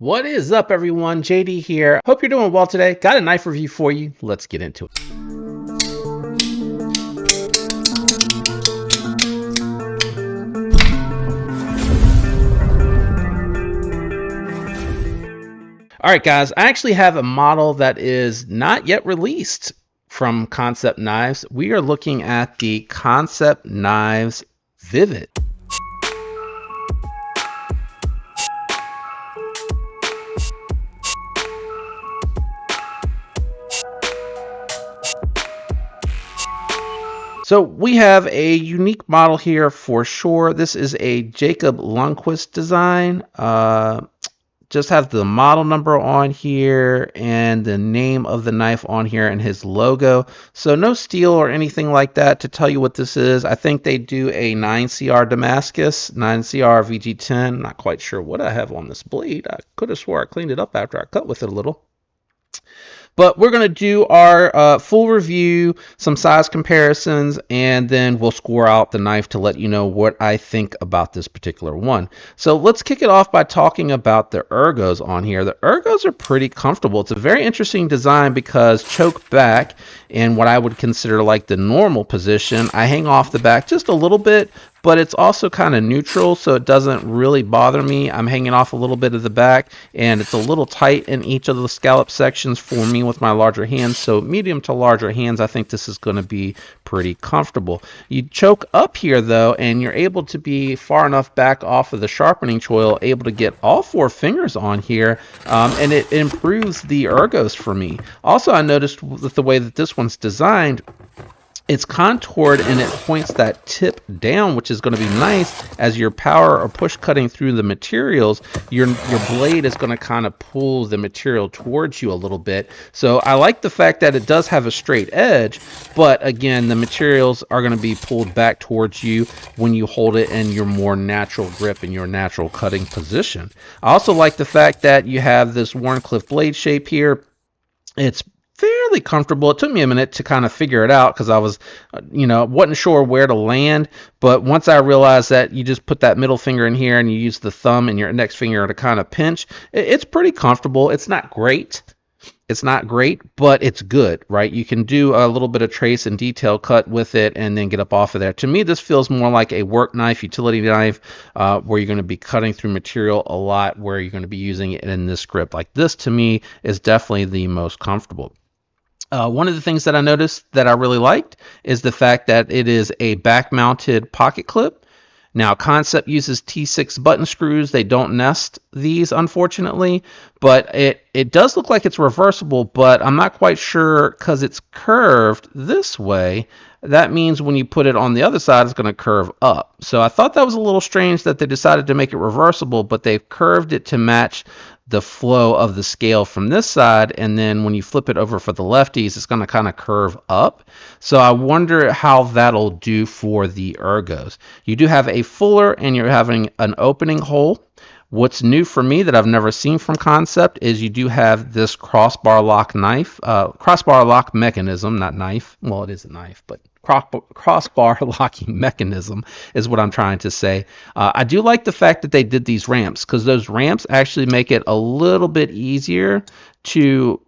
What is up, everyone? JD here. Hope you're doing well today. Got a knife review for you. Let's get into it. All right, guys, I actually have a model that is not yet released from Kansept Knives. We are looking at the Kansept Knives Vivid. So we have a unique model here for sure. This is a Jacob Lundquist design. Just have the model number on here and the name of the knife on here and his logo. So no steel or anything like that to tell you what this is. I think they do a 9CR Damascus, 9CR VG10. Not quite sure what I have on this blade. I could have swore I cleaned it up after I cut with it a little. But we're going to do our full review, some size comparisons, and then we'll score out the knife to let you know what I think about this particular one. So let's kick it off by talking about the ergos on here. The ergos are pretty comfortable. It's a very interesting design because choke back in what I would consider like the normal position. I hang off the back just a little bit, but it's also kind of neutral, so it doesn't really bother me. I'm hanging off a little bit of the back, and it's a little tight in each of the scallop sections for me with my larger hands. So medium to larger hands, I think this is going to be pretty comfortable. You choke up here, though, and you're able to be far enough back off of the sharpening choil, able to get all 4 fingers on here, and it improves the ergos for me. Also, I noticed with the way that this one's designed, it's contoured and it points that tip down, which is going to be nice as you're power or push cutting through the materials. Your blade is going to kind of pull the material towards you a little bit. So I like the fact that it does have a straight edge, but again, the materials are going to be pulled back towards you when you hold it in your more natural grip and your natural cutting position. I also like the fact that you have this Wharncliffe blade shape here. It's fairly comfortable. It took me a minute to kind of figure it out because I was, wasn't sure where to land. But once I realized that you just put that middle finger in here and you use the thumb and your index finger to kind of pinch, it's pretty comfortable. It's not great. It's not great, but it's good, right? You can do a little bit of trace and detail cut with it and then get up off of there. To me, this feels more like a work knife, utility knife, where you're going to be cutting through material a lot, where you're going to be using it in this grip. Like this, to me, is definitely the most comfortable. One of the things that I noticed that I really liked is the fact that it is a back-mounted pocket clip. Now, Kansept uses T6 button screws. They don't nest these, unfortunately, but it does look like it's reversible, but I'm not quite sure because it's curved this way. That means when you put it on the other side, it's going to curve up. So I thought that was a little strange that they decided to make it reversible, but they've curved it to match the flow of the scale from this side, and then when you flip it over for the lefties, it's going to kind of curve up. So I wonder how that'll do for the ergos. You do have a fuller and you're having an opening hole. What's new for me that I've never seen from Kansept is you do have this crossbar lock mechanism, not knife. Well, it is a knife, but crossbar locking mechanism is what I'm trying to say. I do like the fact that they did these ramps because those ramps actually make it a little bit easier to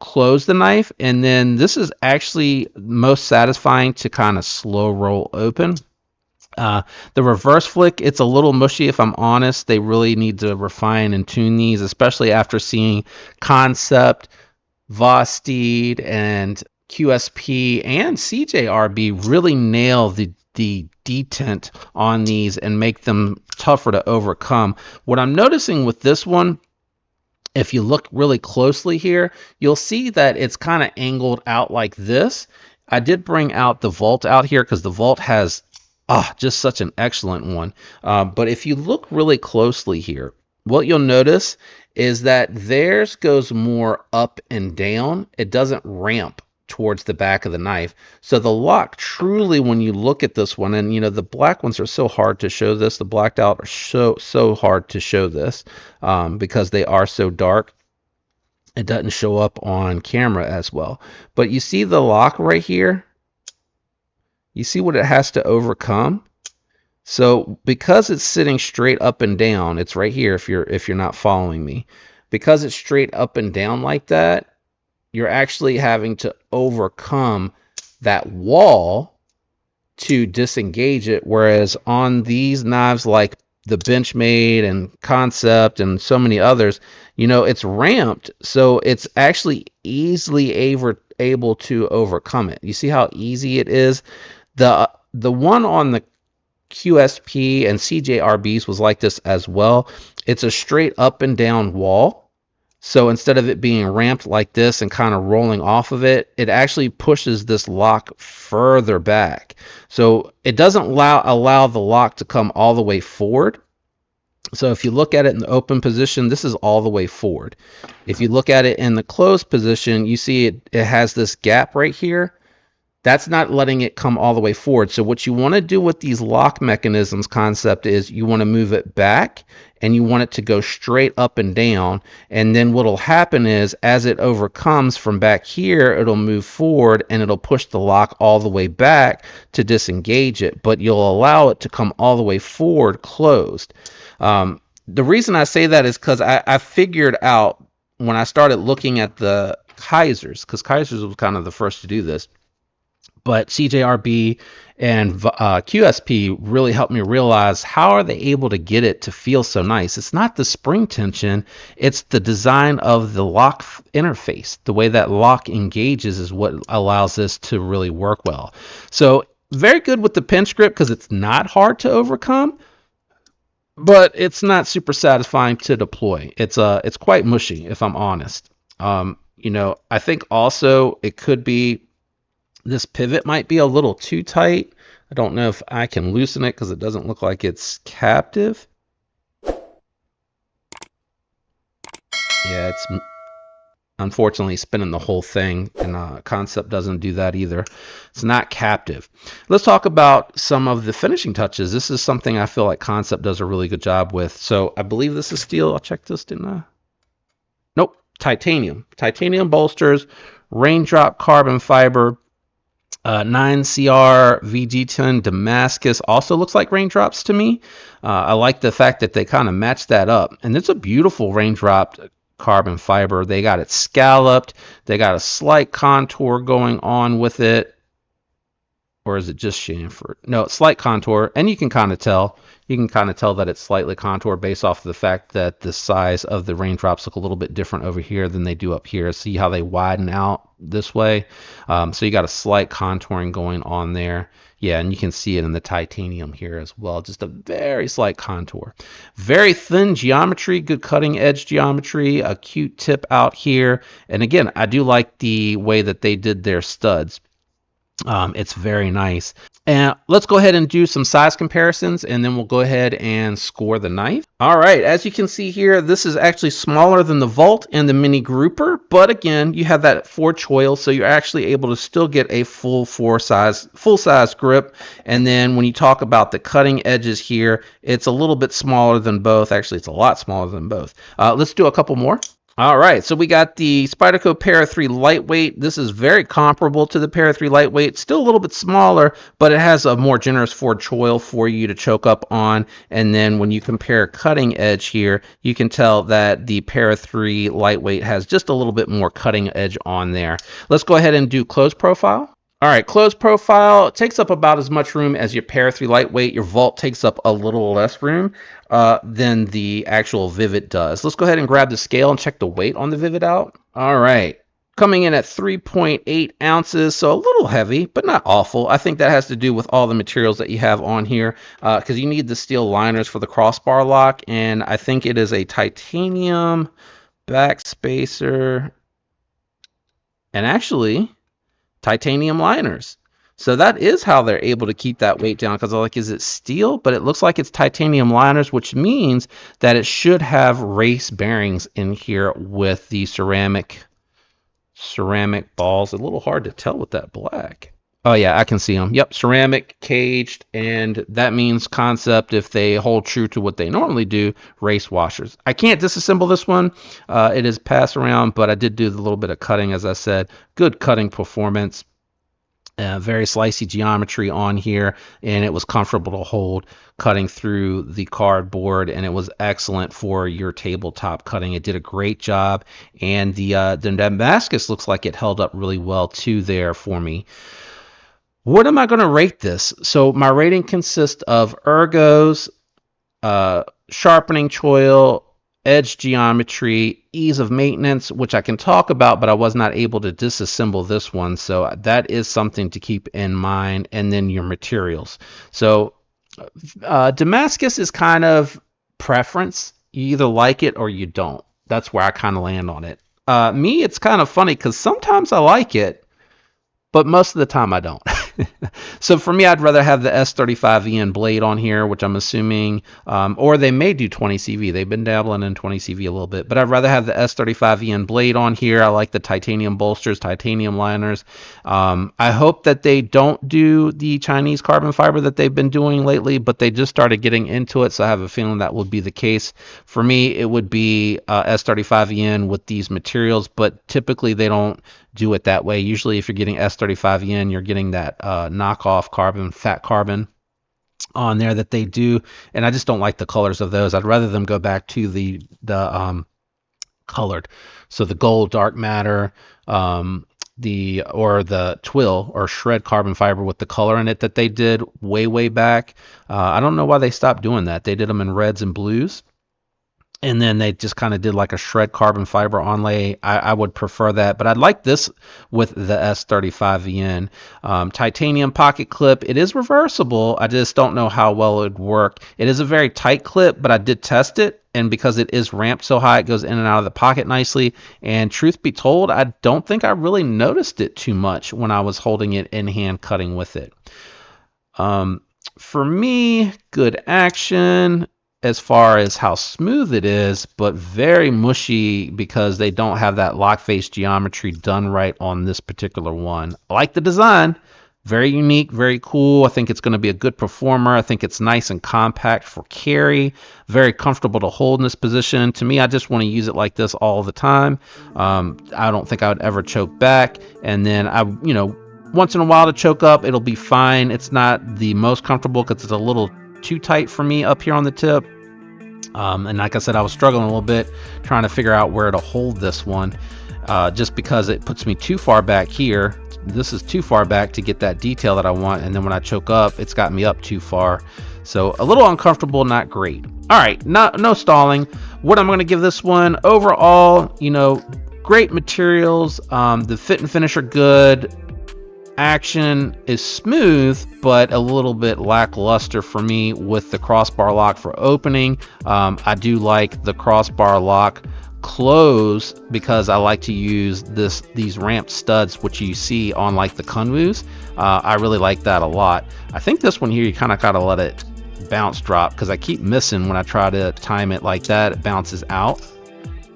close the knife, and then this is actually most satisfying to kind of slow roll open. The reverse flick, it's a little mushy if I'm honest. They really need to refine and tune these, especially after seeing Kansept, Vosteed, and QSP and CJRB really nail the detent on these and make them tougher to overcome. What I'm noticing with this one, if you look really closely here, you'll see that it's kind of angled out like this. I did bring out the Volt out here because the Volt has just such an excellent one. But if you look really closely here, what you'll notice is that theirs goes more up and down. It doesn't ramp towards the back of the knife. So the lock truly, when you look at this one, and the black ones are so hard to show this, the blacked out are so hard to show this because they are so dark. It doesn't show up on camera as well. But you see the lock right here? You see what it has to overcome? So because it's sitting straight up and down, it's right here if you're not following me. because it's straight up and down like that, you're actually having to overcome that wall to disengage it. Whereas on these knives like the Benchmade and Kansept and so many others, you know, it's ramped, so it's actually easily able to overcome it. You see how easy it is? The one on the QSP and CJRBs was like this as well. It's a straight up and down wall. So instead of it being ramped like this and kind of rolling off of it, it actually pushes this lock further back. So it doesn't allow the lock to come all the way forward. So if you look at it in the open position, this is all the way forward. If you look at it in the closed position, you see it has this gap right here. That's not letting it come all the way forward. So what you want to do with these lock mechanisms Kansept is you want to move it back and you want it to go straight up and down. And then what'll happen is as it overcomes from back here, it'll move forward and it'll push the lock all the way back to disengage it. But you'll allow it to come all the way forward closed. The reason I say that is because I figured out when I started looking at the Kaisers, because Kaisers was kind of the first to do this, but CJRB and QSP really helped me realize how are they able to get it to feel so nice. It's not the spring tension, it's the design of the lock interface. The way that lock engages is what allows this to really work well. So very good with the pinch grip because it's not hard to overcome, but it's not super satisfying to deploy. It's quite mushy if I'm honest. You know, I think also it could be this pivot might be a little too tight. I don't know if I can loosen it because it doesn't look like it's captive. Yeah, it's unfortunately spinning the whole thing, and Kansept doesn't do that either. It's not captive. Let's talk about some of the finishing touches. This is something I feel like Kansept does a really good job with. So I believe this is steel. I'll check this, didn't I? Nope, titanium. Titanium bolsters, raindrop carbon fiber. 9CR VG10 Damascus also looks like raindrops to me. I like the fact that they kind of match that up. And it's a beautiful raindrop carbon fiber. They got it scalloped. They got a slight contour going on with it. Or is it just chamfered? No, it's slight contour. And you can kind of tell. You can kind of tell that it's slightly contoured based off of the fact that the size of the raindrops look a little bit different over here than they do up here. See how they widen out this way? So you got a slight contouring going on there. Yeah, and you can see it in the titanium here as well. Just a very slight contour. Very thin geometry, good cutting edge geometry, a cute tip out here. And again, I do like the way that they did their studs. It's very nice. And let's go ahead and do some size comparisons, and then we'll go ahead and score the knife. All right, as you can see here, this is actually smaller than the Volt and the Mini Grouper, but again, you have that forged choil, so you're actually able to still get a full size grip. And then when you talk about the cutting edges here, it's a little bit smaller than both. Actually, it's a lot smaller than both. Let's do a couple more. All right, so we got the Spyderco Para 3 Lightweight. This is very comparable to the Para 3 Lightweight, still a little bit smaller, but it has a more generous forged choil for you to choke up on. And then when you compare cutting edge here, you can tell that the Para 3 Lightweight has just a little bit more cutting edge on there. Let's go ahead and do close profile. All right, closed profile takes up about as much room as your Para 3 Lightweight. Your Volt takes up a little less room than the actual Vivid does. Let's go ahead and grab the scale and check the weight on the Vivid out. All right, coming in at 3.8 ounces, so a little heavy, but not awful. I think that has to do with all the materials that you have on here because you need the steel liners for the crossbar lock, and I think it is a titanium backspacer, and actually titanium liners. So that is how they're able to keep that weight down, because I'm like, is it steel? But it looks like it's titanium liners, which means that it should have race bearings in here with the ceramic balls. A little hard to tell with that black. Oh yeah, I can see them. Yep, ceramic, caged, and that means Kansept, if they hold true to what they normally do, race washers. I can't disassemble this one. It is pass around, but I did do the little bit of cutting, as I said. Good cutting performance. Very slicey geometry on here, and it was comfortable to hold cutting through the cardboard, and it was excellent for your tabletop cutting. It did a great job, and the Damascus looks like it held up really well too there for me. What am I going to rate this? So my rating consists of ergos, sharpening choil, edge geometry, ease of maintenance, which I can talk about, but I was not able to disassemble this one. So that is something to keep in mind. And then your materials. So Damascus is kind of preference. You either like it or you don't. That's where I kind of land on it. Me, it's kind of funny because sometimes I like it, but most of the time I don't. So for me, I'd rather have the S35EN blade on here, which I'm assuming, or they may do 20CV. They've been dabbling in 20CV a little bit, but I'd rather have the S35EN blade on here. I like the titanium bolsters, titanium liners. I hope that they don't do the Chinese carbon fiber that they've been doing lately, but they just started getting into it, so I have a feeling that will be the case. For me, it would be S35EN with these materials, but typically they don't do it that way. Usually if you're getting S35EN, you're getting that knockoff carbon, fat carbon on there that they do, and I just don't like the colors of those. I'd rather them go back to the colored, so the gold dark matter, the twill or shred carbon fiber with the color in it that they did way back. I don't know why they stopped doing that. They did them in reds and blues, and then they just kind of did like a shred carbon fiber onlay. I would prefer that, but I'd like this with the S35EN. Titanium pocket clip. It is reversible. I just don't know how well it would work. It is a very tight clip, but I did test it, and because it is ramped so high, it goes in and out of the pocket nicely. And truth be told, I don't think I really noticed it too much when I was holding it in hand cutting with it. For me, good action as far as how smooth it is, but very mushy because they don't have that lock face geometry done right on this particular one. I like the design. Very unique, very cool. I think it's going to be a good performer. I think it's nice and compact for carry. Very comfortable to hold in this position. To me, I just want to use it like this all the time. I don't think I would ever choke back. And then once in a while to choke up, it'll be fine. It's not the most comfortable because it's a little too tight for me up here on the tip. And like I said, I was struggling a little bit trying to figure out where to hold this one, just because it puts me too far back here. This is too far back to get that detail that I want, and then when I choke up, it's got me up too far. So a little uncomfortable, not great. All right, no stalling. What I'm going to give this one overall, great materials. The fit and finish are good. Action is smooth, but a little bit lackluster for me with the crossbar lock for opening. I do like the crossbar lock close because I like to use these ramped studs, which you see on like the Kunwus. I really like that a lot. I think this one here, you kind of gotta let it bounce drop because I keep missing when I try to time it like that. It bounces out.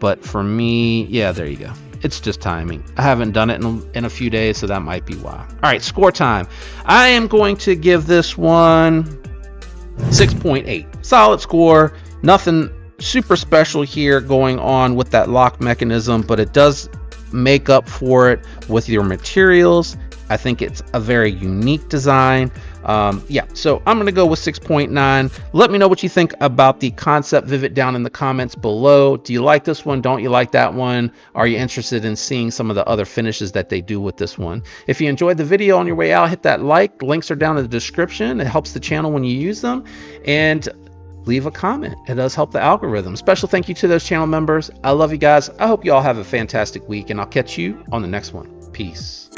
But for me, yeah, there you go. It's just timing. I haven't done it in a few days, so that might be why. All right, score time. I am going to give this one 6.8. Solid score. Nothing super special here going on with that lock mechanism, but it does make up for it with your materials. I think it's a very unique design. So I'm going to go with 6.9. Let me know what you think about the Kansept Vivid down in the comments below. Do you like this one? Don't you like that one? Are you interested in seeing some of the other finishes that they do with this one? If you enjoyed the video on your way out, hit that like. Links are down in the description. It helps the channel when you use them. And leave a comment. It does help the algorithm. Special thank you to those channel members. I love you guys. I hope you all have a fantastic week, and I'll catch you on the next one. Peace.